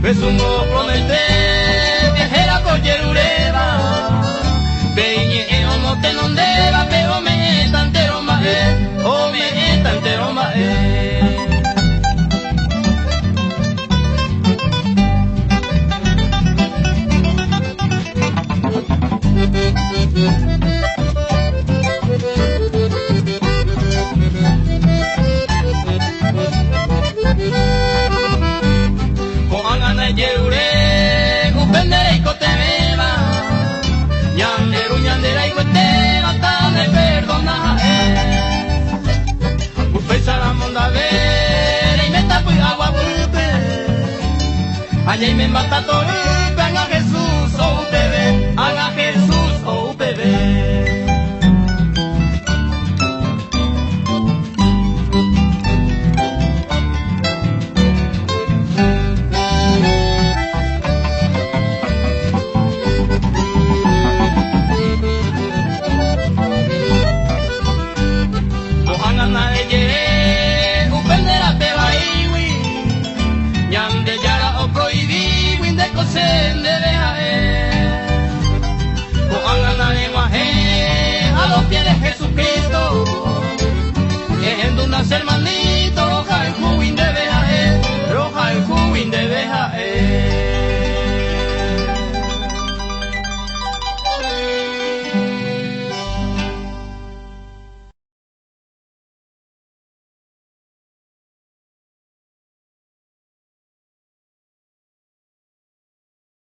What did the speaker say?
Besungo promete viajera cocherureba Beñe omote nondeba pe ome tantero mae ome tantero mae Yerure, upendere ikotebeba, ñanderu ñandera ikoteba, tame perdona upesa la monda vera y me tapo y agua pupe, allá y me mata torupe, haga Jesús o bebé, haga Jesús o bebé. A los pies de Jesucristo, es una hermanita.